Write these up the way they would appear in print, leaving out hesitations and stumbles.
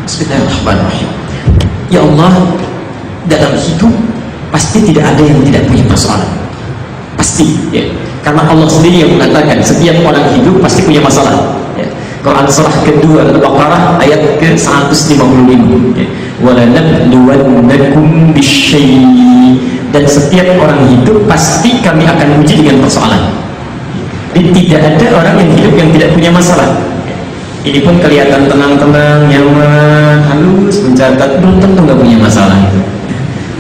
Bismillahirrahmanirrahim. Ya Allah, dalam hidup pasti tidak ada yang tidak punya persoalan, pasti ya. Karena Allah sendiri yang mengatakan setiap orang hidup pasti punya masalah ya. Quran surah kedua Al-Baqarah ayat ke-155 ya. Walanabluwannakum bisyai', dan setiap orang hidup pasti kami akan uji dengan persoalan. Jadi tidak ada orang yang hidup yang tidak punya masalah. Ini pun kelihatan tenang-tenang, nyaman, halus, mencatat, belum tentu nggak punya masalah.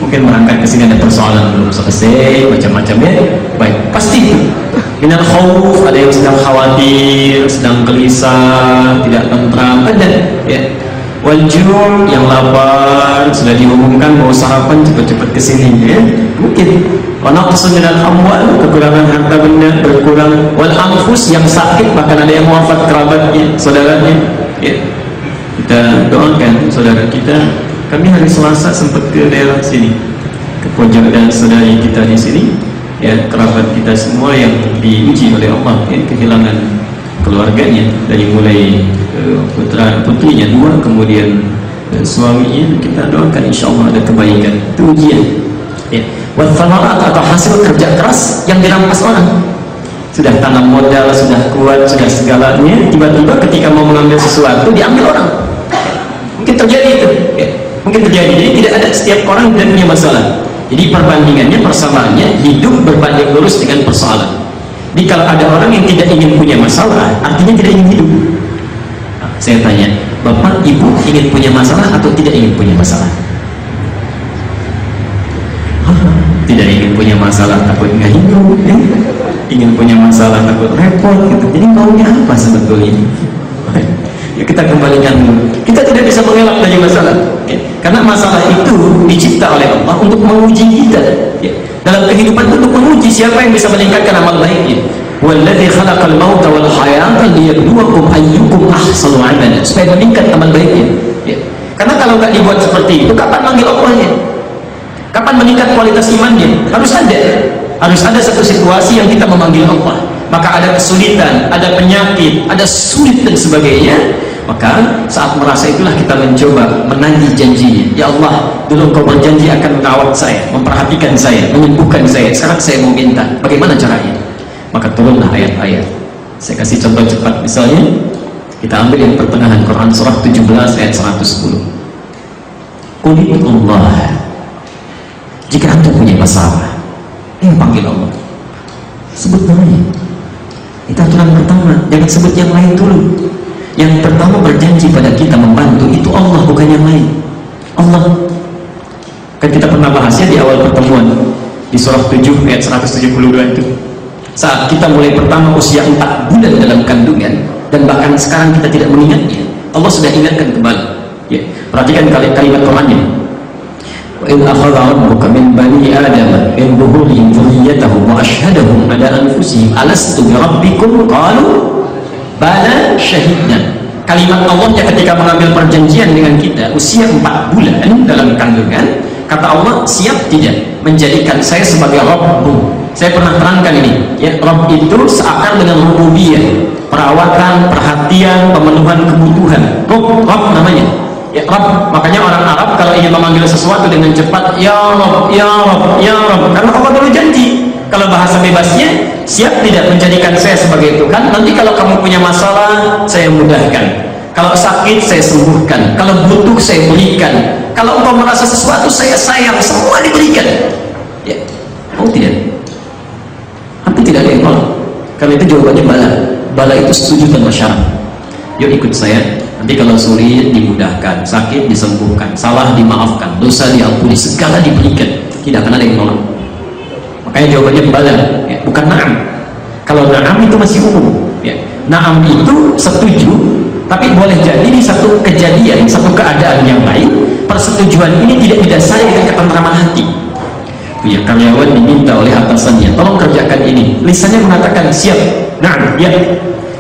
Mungkin berangkat ke sini ada persoalan belum selesai, macam-macamnya. Baik, pasti itu. Minal khauf, ada yang sedang khawatir, sedang gelisah, tidak tentram, ada ya. Waljur, yang lapar, sudah diumumkan mau sarapan, cepat-cepat ke sini ya. Mungkin wanaqsun minal amwal, kekurangan harta benda berkurang. Wal anfus, yang sakit, bahkan ada yang wafat kerabatnya, saudaranya ya. Kita doakan saudara kita. Kami hari Selasa sempat ke daerah sini, ke pojok, dan saudari kita di sini ya, kerabat kita semua yang diuji oleh Allah ya, kehilangan keluarganya, dari mulai putra putrinya 2, kemudian suaminya. Kita doakan insya Allah ada kebaikan. Itu ujian ya. Wathamarat, atau hasil kerja keras yang dirampas orang. Sudah tanam modal, sudah kuat, sudah segalanya, tiba-tiba ketika mau mengambil sesuatu diambil orang. Mungkin terjadi itu ya. Mungkin terjadi. Jadi tidak ada, setiap orang tidak punya masalah. Jadi perbandingannya, persamaannya, hidup berbanding lurus dengan persoalan. Jadi kalau ada orang yang tidak ingin punya masalah, artinya tidak ingin hidup. Nah, saya tanya, Bapak, Ibu ingin punya masalah atau tidak ingin punya masalah? Tidak ingin punya masalah, takut nggak hidup ya? Ingin punya masalah, takut repot gitu. Jadi maunya apa sebetulnya? Ya, kita kembalikan dulu. Kita tidak bisa mengelak dari masalah ya. Karena masalah itu dicipta oleh Allah untuk menguji kita ya. Dalam kehidupan itu untuk menguji siapa yang bisa meningkatkan amal baiknya. Walladzi khalaqal mauta wal hayata liyabluwakum ayyukum ahsanu amala, supaya meningkat amal baiknya ya. Karena kalau nggak dibuat seperti itu, kapan manggil Allahnya? Kapan meningkat kualitas imannya? Harus ada satu situasi yang kita memanggil Allah. Maka ada kesulitan, ada penyakit, ada sulit dan sebagainya. Maka saat merasa itulah kita mencoba menagih janjinya. Ya Allah, dulu Engkau berjanji akan merawat saya, memperhatikan saya, menyembuhkan saya. Sekarang saya mau minta, bagaimana caranya? Maka turunlah ayat-ayat. Saya kasih contoh cepat. Misalnya kita ambil yang pertengahan Quran surah 17 ayat 110. Qulillah, jika antum punya masalah, yang panggil Allah, sebut namanya. Itu aturan pertama, jangan sebut yang lain dulu. Yang pertama berjanji pada kita membantu itu Allah, bukan yang lain. Allah. Kan kita pernah bahasnya di awal pertemuan di surah 7 ayat 172 itu. Saat kita mulai pertama usia 4 bulan dalam kandungan, dan bahkan sekarang kita tidak mengingatnya, Allah sudah ingatkan kembali ya. Perhatikan kalimat Qurannya. Wa in akhadha rabbuka min bani adama min zuhurihim dhurriyyatahum wa ashhadahum ala anfusihim alastu bi rabbikum qalu bala syahidna. Kalimat Allahnya ketika mengambil perjanjian dengan kita usia 4 bulan dalam kandungan, kata Allah, siap tidak menjadikan saya sebagai Rabbu? Saya pernah terangkan ini ya, Rabb itu seakar dengan rububiyah, perawatan, perhatian, pemenuhan kebutuhan. Rabb namanya ya, Rabb. Makanya orang Arab kalau ingin memanggil sesuatu dengan cepat, ya Rabb, ya Rabb, ya Rabb, karena Allah dulu janji. Kalau bahasa bebasnya, siap tidak menjadikan saya sebagai Tuhan? Nanti kalau kamu punya masalah, saya mudahkan. Kalau sakit, saya sembuhkan. Kalau butuh, saya berikan. Kalau engkau merasa sesuatu, saya sayang. Semua diberikan ya. Oh tidak, tapi tidak ada yang nolak. Karena itu jawabannya bala. Bala itu setuju dengan syarat. Yuk ikut saya, nanti kalau sulit dimudahkan, sakit disembuhkan, salah dimaafkan, dosa diampuni, segala diberikan. Tidak akan ada yang nolak. Makanya jawabannya bala ya, bukan na'am. Kalau na'am itu masih umum ya. Na'am itu setuju, tapi boleh jadi di satu kejadian, satu keadaan yang lain, persetujuan ini tidak didasari dengan ketentraman hati ya. Karyawan diminta oleh atasannya, tolong kerjakan ini, lisannya mengatakan siap, na'am ya,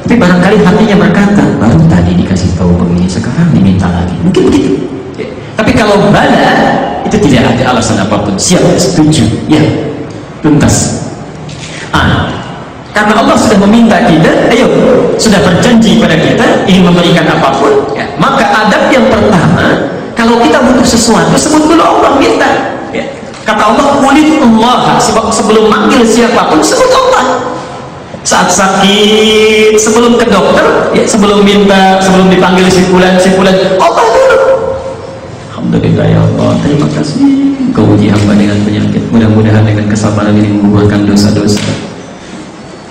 tapi barangkali hatinya berkata, baru tadi dikasih tahu begini, sekarang diminta lagi, mungkin begitu ya. Tapi kalau bala itu tidak ada alasan apapun, siap, setuju ya, tuntas. Karena Allah sudah meminta kita, ayo sudah berjanji pada kita ingin memberikan apapun, ya, maka adab yang pertama, kalau kita butuh sesuatu, sebut dulu Allah, minta, ya. Kata Allah, qulillah, sebelum manggil siapapun sebut Allah. Saat sakit, sebelum ke dokter, ya, sebelum minta, sebelum dipanggil si fulan Allah dulu. Alhamdulillah ya Allah, terima kasih Kau uji hamba dengan penyakit, mudah-mudahan dengan kesabaran ini menggugurkan dosa-dosa.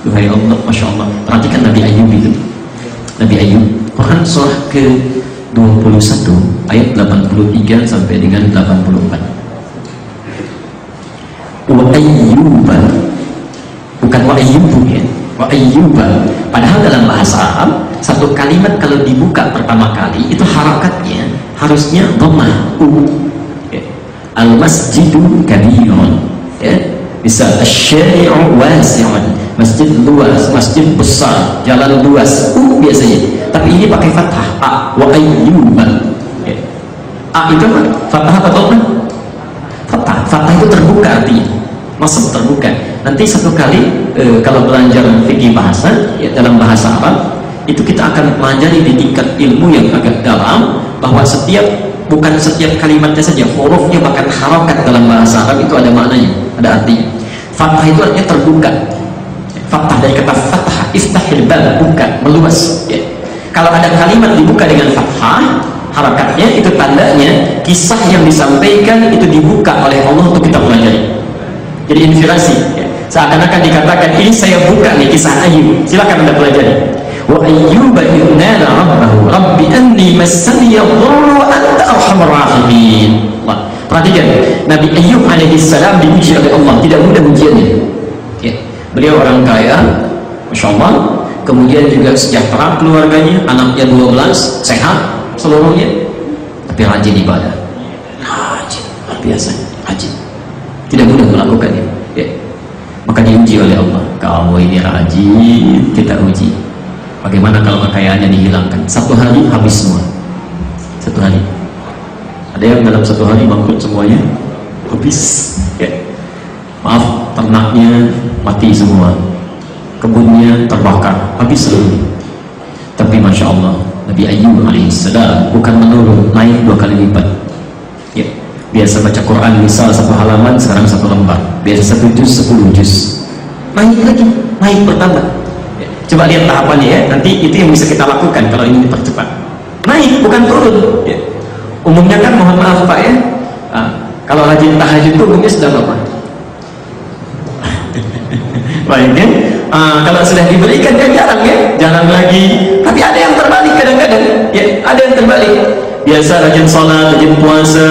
Duhai Allah, Masya Allah. Perhatikan Nabi Ayub itu. Nabi Ayub, Quran surah ke-21 ayat 83 sampai dengan 84. Wa ayyuba, bukan wa ayyubu, ya, wa ayyuba. Padahal dalam bahasa Arab satu kalimat kalau dibuka pertama kali itu harakatnya harusnya dhammah, ya. Al masjidu kabirun, ya, bisa asy-syari'u wasi'un, masjid luas, masjid besar, jalan luas, biasanya. Tapi ini pakai fathah, a, wa ayyuba, ya. A itu apa? Fathah atau dhammah? Fathah itu terbuka artinya, masuk terbuka. Nanti satu kali kalau belajar fikih bahasa, ya, dalam bahasa Arab itu kita akan pelajari di tingkat ilmu yang agak dalam, bahwa bukan setiap kalimatnya saja, hurufnya bahkan harokat dalam bahasa Arab itu ada maknanya, ada artinya. Fathah itu artinya terbuka. Fathah dari kata fathah, iftahil bab, buka, meluas, ya. Kalau ada kalimat dibuka dengan fathah, harakatnya itu tandanya kisah yang disampaikan itu dibuka oleh Allah untuk kita pelajari. Jadi inspirasi, ya. Seakan-akan dikatakan ini saya buka nih kisah Ayub, silakan Anda pelajari. Wa ayyuba idnala rabbahu rabbi anni massani yadhurru wa anta arhamar rahimin. Perhatikan, Nabi Ayub alaihissalam diuji oleh Allah, tidak mudah ujiannya, ya. Beliau orang kaya, Masya Allah, kemudian juga sejahtera keluarganya, anaknya 12, sehat seluruhnya, tapi rajin ibadah, rajin, luar biasa, rajin, tidak mudah melakukannya, ya. Maka diuji oleh Allah, kamu ini rajin, kita uji. Bagaimana kalau kekayaannya dihilangkan? Satu hari habis semua. Satu hari. Ada yang dalam satu hari bangkrut semuanya, habis, ya. Maaf, ternaknya mati semua, kebunnya terbakar, habis seluruhnya. Tapi Masya Allah, Nabi Ayub alaihissalam bukan menurun, naik 2 kali lipat, ya. Biasa baca Quran misal 1 halaman, sekarang 1 lembar. Biasa 1 juz, 10 juz, naik lagi, naik bertambah, ya. Coba lihat tahapannya, ya. Nanti itu yang bisa kita lakukan kalau ingin dipercepat. Naik, bukan turun, ya. Umumnya kan, mohon maaf Pak, ya, kalau rajin tahajud itu umumnya sedang apa? Baik, ya. Kalau sudah diberikan kan jarang, ya, jarang lagi. Tapi ada yang terbalik kadang-kadang, ya, ada yang terbalik. Biasa rajin sholat, rajin puasa,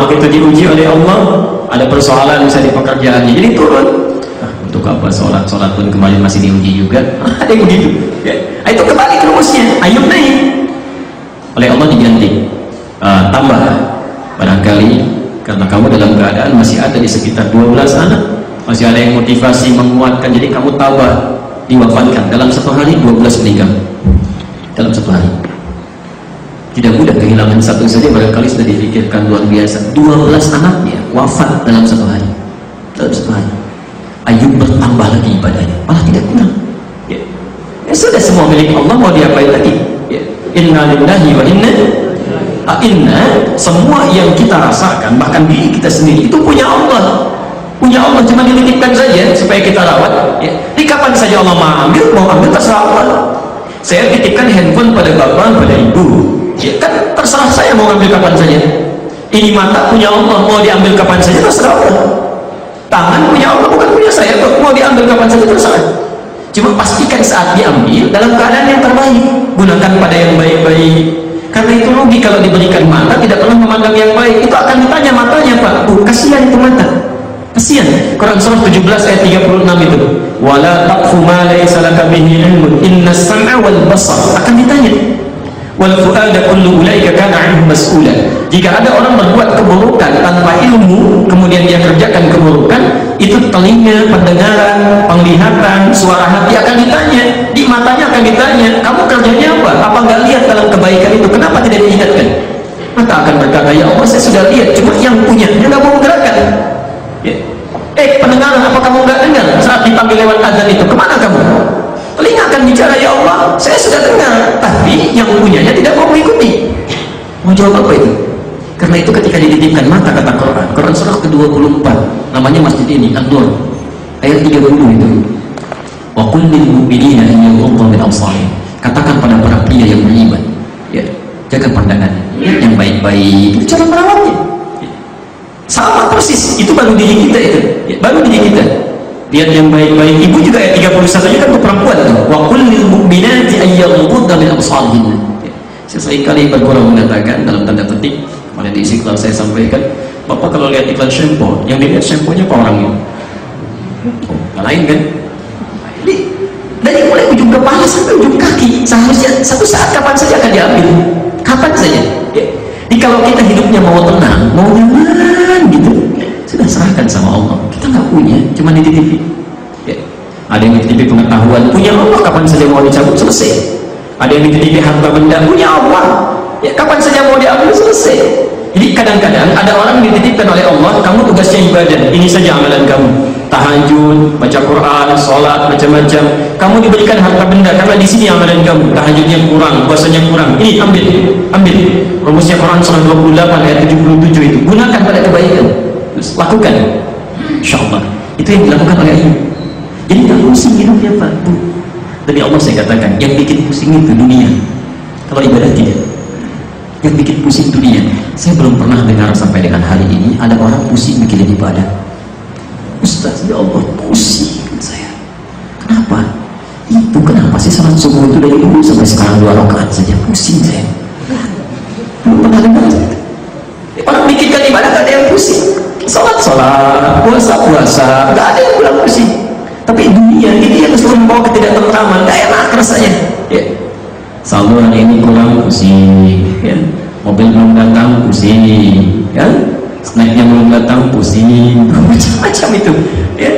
begitu diuji oleh Allah, ada persoalan misalnya di pekerjaannya, jadi turun. Untuk apa sholat pun kemarin masih diuji juga. Ada yang begitu, ya. Itu kembali ke rumusnya. Ayub naik, oleh Allah diganti, tambah. Barangkali karena kamu dalam keadaan masih ada di sekitar 12 anak, masih ada yang motivasi menguatkan, jadi kamu tabah, diwafatkan dalam 1 hari 12 meninggal dalam 1 hari. Tidak mudah kehilangan satu saja, barangkali sudah difikirkan luar biasa. 12 anaknya wafat dalam 1 hari, dalam 1 hari. Ayub bertambah lagi ibadahnya, malah tidak kurang, ya. Ya sudah, semua milik Allah, mau diapain lagi, ya. Inna lillahi wa inna, semua yang kita rasakan, bahkan diri kita sendiri itu punya Allah. Punya Allah, cuma dititipkan saja supaya kita rawat, ya. Di kapan saja Allah mau ambil terserah Allah. Saya titipkan handphone pada bapak, pada ibu, ya kan terserah saya mau ambil kapan saja. Ini mata punya Allah, mau diambil kapan saja terserah Allah. Tangan punya Allah, bukan punya saya kok, mau diambil kapan saja terserah. Cuma pastikan saat diambil dalam keadaan yang terbaik, gunakan pada yang baik-baik. Karena itu rugi kalau diberikan mata tidak pernah memandang yang baik. Itu akan ditanya matanya, Pak, kasihan itu mata, kasihan. Quran surah 17 ayat 36 itu, wala taqfu ma laysa laka bihi ilmun innas sam'a wal basar, akan ditanya. Wal fu'ada kullu ulaika kana 'anhu mas'ula. Jika ada orang berbuat keburukan tanpa ilmu, kemudian dia kerjakan keburukan, itu telinga, pendengaran, penglihatan, suara hati akan ditanya, di matanya akan ditanya, kamu kerjanya apa? Apa nggak lihat dalam kebaikan itu? Kenapa tidak diingatkan? Maka akan berkata, ya Allah, saya sudah lihat, cuma yang punyanya nggak mau menggerakkan, ya. Pendengaran, apa kamu nggak dengar saat dipanggil lewat azan itu? Kemana kamu? Telinga akan bicara, ya Allah, saya sudah dengar, tapi yang punyanya tidak mau mengikuti. Mau jawab apa itu? Karena itu ketika dititipkan mata, kata Quran surah ke-24, namanya masjid ini An-Nur, ayat 30 itu. Wa qul lil mu'minina yaghuddu min absarihim. Katakan pada para pria yang beriman, ya, jaga pandangannya, yang baik-baik. Itu cara merawatnya. Sama persis, itu baru diri kita itu, ya, baru diri kita. Lihat yang baik-baik. Ibu juga ayat 31 kan untuk perempuan tuh. Wa qul lil mu'minati yaghuddu min absarihim. Saya seringkali bergurau mengatakan dalam tanda petik, kemarin di Istiqlal saya sampaikan, Bapak kalau lihat iklan shampoo, yang dilihat shampoo-nya apa orangnya? Nggak lain kan? Jadi dari mulai ujung kepala sampai ujung kaki, seharusnya satu saat kapan saja akan diambil, kapan saja. Ya. Jadi kalau kita hidupnya mau tenang, mau nyaman gitu, sudah serahkan sama Allah. Kita nggak punya, cuma dititipi. Ya. Ada yang dititipi pengetahuan, punya Allah, kapan saja mau dicabut selesai. Ada yang dititipi harta benda, punya Allah, ya kapan saja mau diambil selesai. Jadi kadang-kadang ada orang dititipkan oleh Allah, kamu tugasnya ibadah, ini saja amalan kamu, tahajud, baca Quran, sholat, macam-macam. Kamu diberikan harta benda karena di sini amalan kamu, tahajudnya kurang, puasanya kurang, ini ambil. Rumusnya Quran surah 28 ayat 77 itu, gunakan pada kebaikan, terus lakukan. Insya Allah itu yang dilakukan oleh Ayub. Jadi tak pusing hidupnya Pak Bu. Demi Allah saya katakan, yang bikin pusing itu dunia, kalau ibadah tidak. Yang bikin pusing dunia. Saya belum pernah dengar sampai dengan hari ini ada orang pusing mikirin ibadah. Ustaz, ya Allah, pusing saya. Kenapa? Itu kenapa sih salat subuh itu dari dulu sampai sekarang 2 rakaat saja pusing saya. Belum pernah dengar. Orang mikirkan ibadah gak ada yang pusing. Salat, puasa, gak ada yang bilang pusing. Tapi dunia ini yang selalu membawa ketidaktentraman, gak enak rasanya. Ya. Saldo hari ini kurang, pusing, ya. Mobil belum datang, pusing, ya. Snacknya belum datang, pusing, macam-macam itu, ya.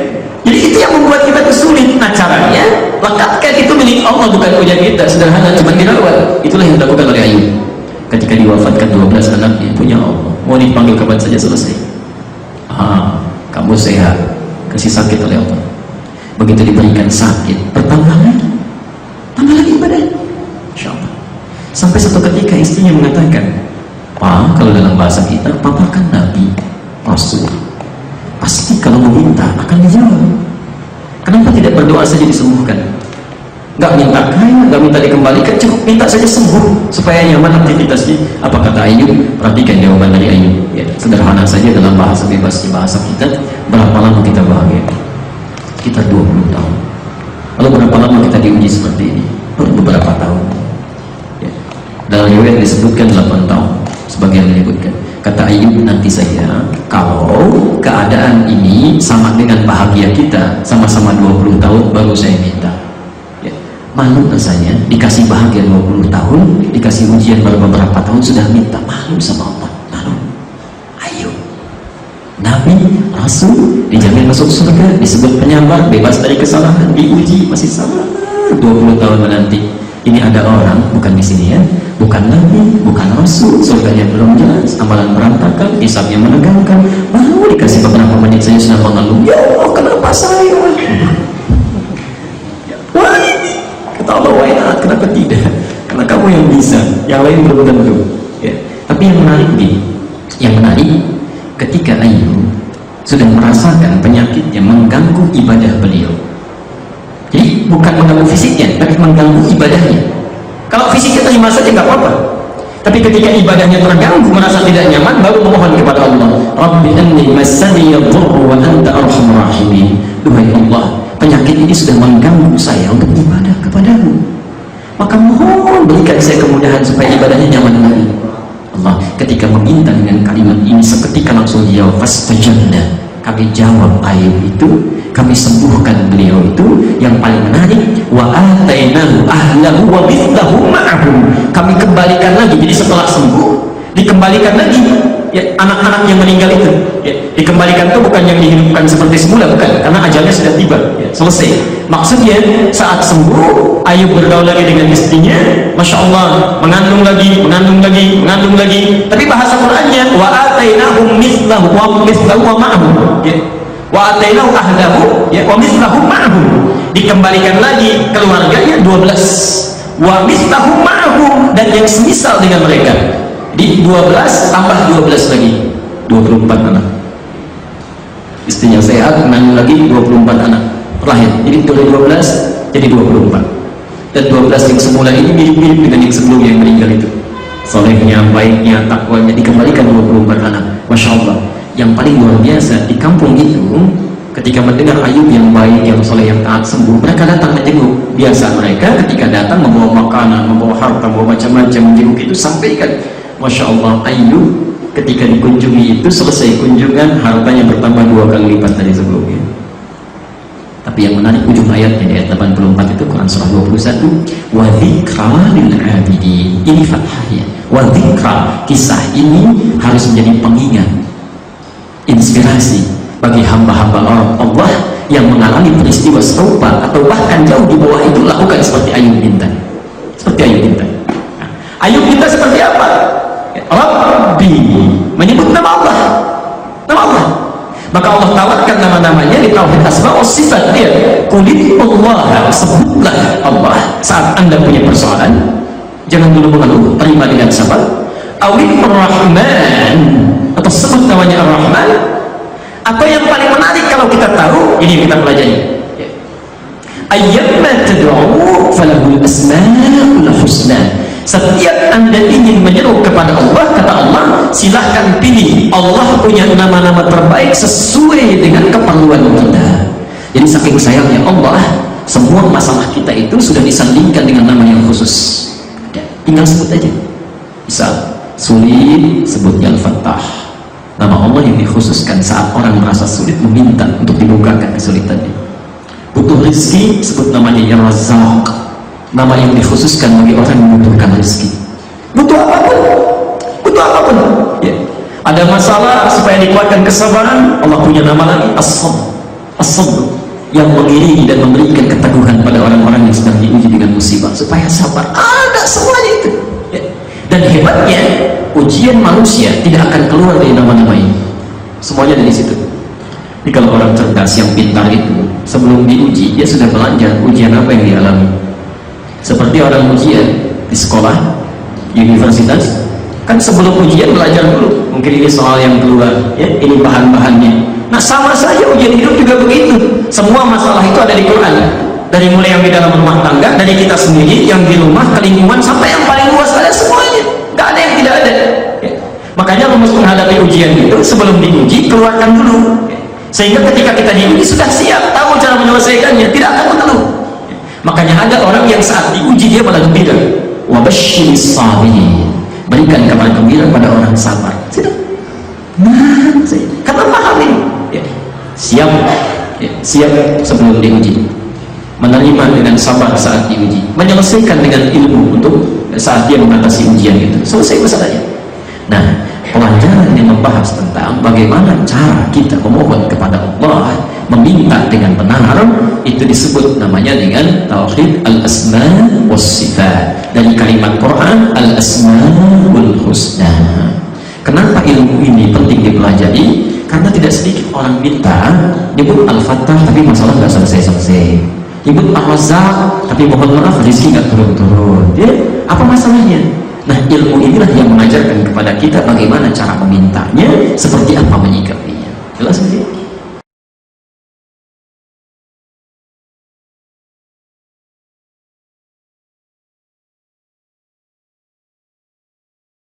Jadi itu yang membuat kita kesulit. Nah caranya, lekatkan itu milik Allah, bukan punya kita. Sederhana, cuma dirawat. Itulah yang dilakukan oleh Ayub. Ketika diwafatkan 12 anaknya, punya Allah. Mau dipanggil kapan saja selesai. Kamu sehat, kasih sakit oleh Allah. Begitu diberikan sakit, bertambah lagi, tambah lagi ibadah. Insya Allah. Sampai satu ketika istrinya mengatakan, Pak, kalau dalam bahasa kita, Papa kan Nabi, Rasul, pasti kalau meminta akan dijawab. Kenapa tidak berdoa saja disembuhkan? Gak minta kaya, gak minta dikembalikan, cukup minta saja sembuh supaya nyaman aktivitasnya. Apa kata Ayub? Perhatikan jawaban dari Ayub. Ya, sederhana saja dalam bahasa bebas di bahasa kita. Berapa lama kita bahagia? Kita 20 tahun. Lalu berapa lama kita diuji seperti ini? Baru beberapa tahun. Ya. Dalam riwayat disebutkan 8 tahun. Sebagian menyebutkan. Kata Ayub, nanti saja kalau keadaan ini sama dengan bahagia kita, sama-sama 20 tahun, baru saya minta. Ya. Malu rasanya dikasih bahagia 20 tahun, dikasih ujian baru beberapa tahun sudah minta. Malu sama Allah. Malu. Ayub, Nabi, Rasul, dijamin masuk surga, disebut penyabar, bebas dari kesalahan, diuji, masih sabar 20 tahun menanti. Ini ada orang, bukan di sini ya, bukan Nabi, bukan Rasul, surganya belum jelas, amalan berantakan, hisabnya menegangkan, baru dikasih beberapa menit saja sudah mengeluh, ya Allah, kenapa saya? Wah, kata Allah, why not? Kenapa tidak? Karena kamu yang bisa, yang lain belum tentu. Ya. Tapi yang menarik nih, yang menarik, ketika Ayub sudah merasakan penyakitnya mengganggu ibadah beliau. Jadi bukan mengganggu fisiknya, tapi mengganggu ibadahnya. Kalau fisiknya terima saja nggak apa-apa. Tapi ketika ibadahnya terganggu, merasa tidak nyaman, baru memohon kepada Allah. Rabbi anni massani yadhurru wa anta arhamur rahimin. Duhai Allah, penyakit ini sudah mengganggu saya untuk ibadah kepadamu. Maka mohon berikan saya kemudahan supaya ibadahnya nyaman lagi. Allah ketika meminta dengan kalimat ini seketika langsung jawab, fastajabna. Kami jawab Ayub itu, kami sembuhkan beliau itu. Yang paling menarik, wa atainahu ahlahu wa mithlahu ma'ahum. Kami kembalikan lagi, jadi setelah sembuh dikembalikan lagi ya, anak-anak yang meninggal itu ya, dikembalikan itu bukan yang dihidupkan seperti semula, bukan, karena ajalnya sudah tiba ya, selesai. Maksudnya saat sembuh Ayub bergaul lagi dengan istrinya, Masya Allah, mengandung lagi. Tapi bahasa Qurannya wa atainahum mithlahu wa ma'ahum ya. Wa atainahu ahlahu ya, wa mithlahu ma'ahum. Dikembalikan lagi keluarganya 12 wa mithlahum ma'hum, dan yang semisal dengan mereka. Di 12 tambah 12 lagi 24 anak. Istrinya sehat, mengandung lagi 24 anak lahir. Jadi dari 12 jadi 24. Dan 12 yang semula ini mirip-mirip dengan yang sebelumnya yang meninggal itu. Solehnya, baiknya, takwanya, dikembalikan 24 anak. Masya Allah. Yang paling luar biasa di kampung itu, ketika mendengar Ayub yang baik, yang soleh, yang taat sembuh, mereka datang menjenguk. Biasa mereka ketika datang membawa makanan, membawa harta, membawa macam-macam, menjenguk itu sampaikan. Masya Allah, Ayub ketika dikunjungi itu, selesai kunjungan hartanya bertambah 2 kali lipat dari sebelumnya. Tapi yang menarik ujung ayatnya di ayat 84 itu Quran surah 21, wa dzikra lil abidin. Ini fathahnya. Wa dzikra, kisah ini harus menjadi pengingat, inspirasi bagi hamba-hamba Allah yang mengalami peristiwa serupa atau bahkan jauh di bawah itu, lakukan seperti Ayub minta. Seperti Ayub minta. Nah, Ayub minta seperti apa? Rabbi, menyebut nama Allah. Nama Allah. Maka Allah tawarkan nama-namanya di tauhid asma wa sifat dia. Qulillah, sebutlah Allah saat Anda punya persoalan. Jangan dulu mengeluh, terima dengan sabar. Awil Rahman, atau sebut namanya Ar-Rahman. Atau yang paling menarik kalau kita tahu, ini kita pelajari. Ayyamma tad'u falahul asmaul husna. Setiap Anda ingin menyeru kepada Allah, kata Allah, silahkan pilih. Allah punya nama-nama terbaik sesuai dengan keperluan kita. Jadi saking sayangnya Allah, semua masalah kita itu sudah disandingkan dengan nama yang khusus. Tinggal sebut aja. Misal sulit, sebutnya Al-Fattah. Nama Allah yang dikhususkan saat orang merasa sulit meminta untuk dibukakan kesulitannya. Butuh rezeki, sebut namanya Ya Razzaq. Nama yang dikhususkan bagi orang yang membutuhkan rezeki. Butuh apapun, butuh apapun. Ya. Ada masalah supaya dikuatkan kesabaran, Allah punya nama lagi As-Sabr. As-Sabr yang mengiringi dan memberikan keteguhan pada orang-orang yang sedang diuji dengan musibah supaya sabar. Ada semuanya itu. Ya. Dan hebatnya, ujian manusia tidak akan keluar dari nama-nama ini. Semuanya dari situ. Jadi kalau orang cerdas yang pintar itu sebelum diuji, dia sudah belajar ujian apa yang dialami. Seperti orang ujian di sekolah, universitas, kan sebelum ujian belajar dulu. Mungkin ini soal yang keluar, ya, ini bahan-bahannya. Nah sama saja ujian hidup juga begitu. Semua masalah itu ada di Quran. Dari mulai yang di dalam rumah tangga, dari kita sendiri, yang di rumah, ke lingkungan, sampai yang paling luas, ada semuanya. Gak ada yang tidak ada. Ya. Makanya rumus menghadapi ujian itu, sebelum diuji, keluarkan dulu. Ya. Sehingga ketika kita diuji sudah siap, tahu cara menyelesaikannya, tidak akan mengeluh. Makanya ada orang yang saat diuji dia malah gembira. Wa basyiris sabirin, berikan kabar gembira pada orang sabar. Sudah. Nah, karena paham ini. Ya. Siap, ya. Siap sebelum diuji. Menerima dengan sabar saat diuji. Menyelesaikan dengan ilmu untuk saat dia mengatasi ujian itu. Selesai masalahnya. Nah, pelajaran yang membahas tentang bagaimana cara kita memohon kepada Allah, meminta dengan benar, itu disebut namanya dengan tauhid al-asma was sifat. Dari kalimat Quran al-asmaul husna. Kenapa ilmu ini penting dipelajari? Karena tidak sedikit orang minta nyebut Al-Fattah tapi masalah nggak selesai-selesai, nyebut Ar-Razzaq tapi mohon maaf rezeki nggak turun-turun, ya, apa masalahnya? Nah, ilmu inilah yang mengajarkan kepada kita bagaimana cara memintanya, seperti apa menyikapinya. Jelas sih?